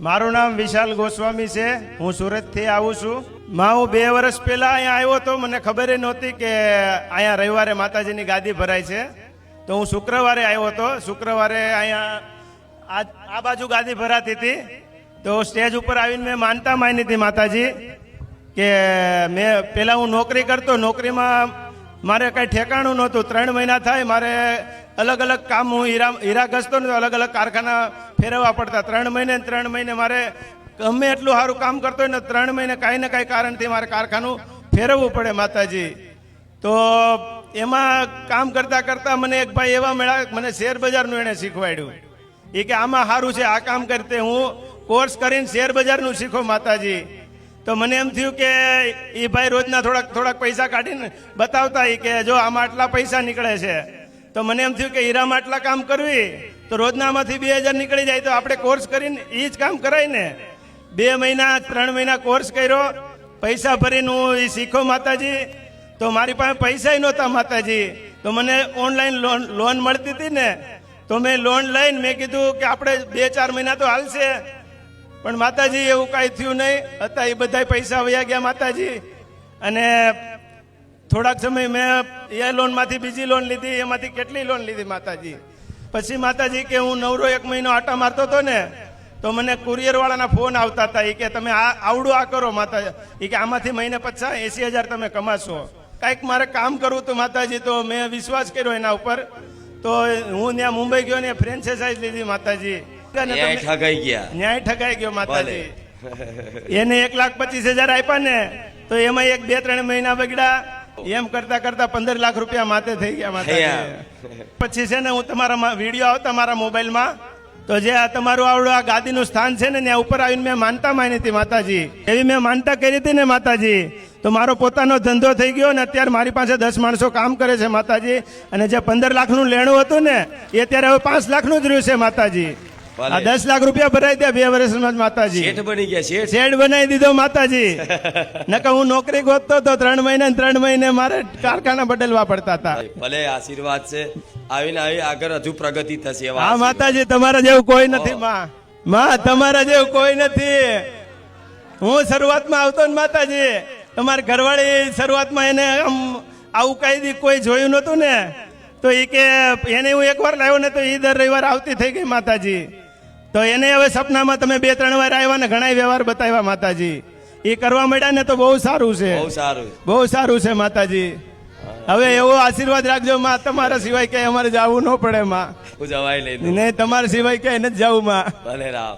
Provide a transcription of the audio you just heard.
મારું નામ વિશાલ ગોસ્વામી છે. હું સુરતથી આવું છું. હું 2 વર્ષ પહેલા અહીંયા આવ્યો તો મને ખબર નહોતી કે અહીંયા રવિવારે માતાજીની ગાદી ભરાય છે. તો હું શુક્રવારે આવ્યો હતો. શુક્રવારે અહીંયા આ બાજુ ગાદી ભરાતી હતી. તો સ્ટેજ ઉપર આવીને મેં માનતા માની હતી માતાજી કે મેં પહેલાં હું નોકરી કરતો. નોકરીમાં મારે કંઈ ઠેકાણું નહોતું. 3 મહિના થાય મારે અલગ અલગ કામ, હું હીરા ઘસતો ને તો અલગ અલગ કારખાના ફેરવવા પડતા. 3 મહિને મારે ગમે એટલું સારું કામ કરતો હોય ને 3 મહિને કાંઈ ને કાંઈ કારણથી મારે કારખાનું ફેરવવું પડે માતાજી. તો એમાં કામ કરતાં કરતાં મને એક ભાઈ એવા મળ્યા, મને શેર બજારનું એણે શીખવાડ્યું. એ કે આમાં સારું છે, આ કામ કરતે હું કોર્સ કરીને શેર બજારનું શીખો માતાજી. તો મને એમ થયું કે એ ભાઈ રોજના થોડાક પૈસા કાઢીને બતાવતા કે જો આમાં આટલા પૈસા નીકળે છે. તો મને એમ થયું કે હીરામાં આટલા કામ કરવી તો રોજના આમાંથી 2000 નીકળી જાય. તો આપણે કોર્સ કરીને એ જ કામ કરાય ને. 2 મહિના 3 મહિના કોર્સ કર્યો, પૈસા ભરીને હું એ શીખો માતાજી. તો મારી પાસે પૈસા નહોતા માતાજી. તો મને ઓનલાઈન લોન મળતી હતી ને, તો મેં લોન લઈને મેં કીધું કે આપણે 2-4 મહિના તો હાલશે. પણ માતાજી એવું કાંઈ થયું નહીં. હતા એ બધા પૈસા વયા ગયા માતાજી. અને થોડાક સમય મેં એ લોનમાંથી બીજી લોન લીધી, એમાંથી કેટલી લોન લીધી માતાજી. પછી માતાજી કે હું નવરો 1 મહિનો આટા મારતો હતો ને, તો મને કુરિયરવાળાના ફોન આવતા હતા. એ કે તમે આવડું આ કરો માતાજી. એ કે આમાંથી મહિને 80,000 તમે કમાશો. કાંઈક મારે કામ કરવું હતું માતાજી. તો મેં વિશ્વાસ કર્યો એના ઉપર. તો હું ત્યાં મુંબઈ ગયો ને ફ્રેન્ચાઇઝ લીધી માતાજી. ન્યાય ઠગાઈ ગયો માતાજી. એને 1,25,000 આપ્યા ને, તો એમાં 1-2-3 મહિના બગડ્યા. એમ કરતા કરતા 15 લાખ રૂપિયા માથે થઈ ગયા માતાજી. પછી છે ને હું તમારા વિડીયો આવતા મારા મોબાઈલમાં, તો જે આ તમારું આવડું આ ગાદીનું સ્થાન છે ને ત્યાં ઉપર આવીને મેં માનતા માની હતી માતાજી. એવી મેં માનતા કરી હતી ને માતાજી, તો મારો પોતાનો ધંધો થઈ ગયો ને અત્યારે મારી પાસે 10 માણસો કામ કરે છે માતાજી. અને જે 15 લાખનું લેણું હતું ને એ અત્યારે હવે 5 લાખનું જ રહ્યું છે માતાજી. આ 10 લાખ રૂપિયા ભરાઈ દે 2 વર્ષમાં માતાજી. શેઠ બની ગયા. શેઠ બનાવી દીધો માતાજી. નકર હું નોકરી ગોતતો તો 3 મહિને મારે કારખાના બદલવા પડતા હતા. ભલે આશીર્વાદ છે. આવીને આવી આગળ હજુ પ્રગતિ થશે. હા માતાજી, તમારા જેવું કોઈ નથી માં, તમારા જેવું કોઈ નથી. હું શરૂઆતમાં આવતો ને માતાજી, તમારી ઘરવાળી શરૂઆતમાં એને આમ આવું કઈ કોઈ જોયું નતું ને, તો એ કે એને હું એકવાર લાવ્યો ને તો એ દર રવિવાર આવતી થઈ ગઈ માતાજી. તો એને હવે સપનામાં તમે 2-3 વાર આવ્યા ને ઘણા વ્યવહાર બતાવ્યા માતાજી. એ કરવા માંડ્યા ને તો બહુ સારું છે, બહુ સારું છે માતાજી. હવે એવો આશીર્વાદ રાખજો માં, તમારા સિવાય ક્યાંય અમારે જવું ન પડે માં. જવાય નહીં, તમારા સિવાય ક્યાંય નથી જવું માં. ભલે રામ.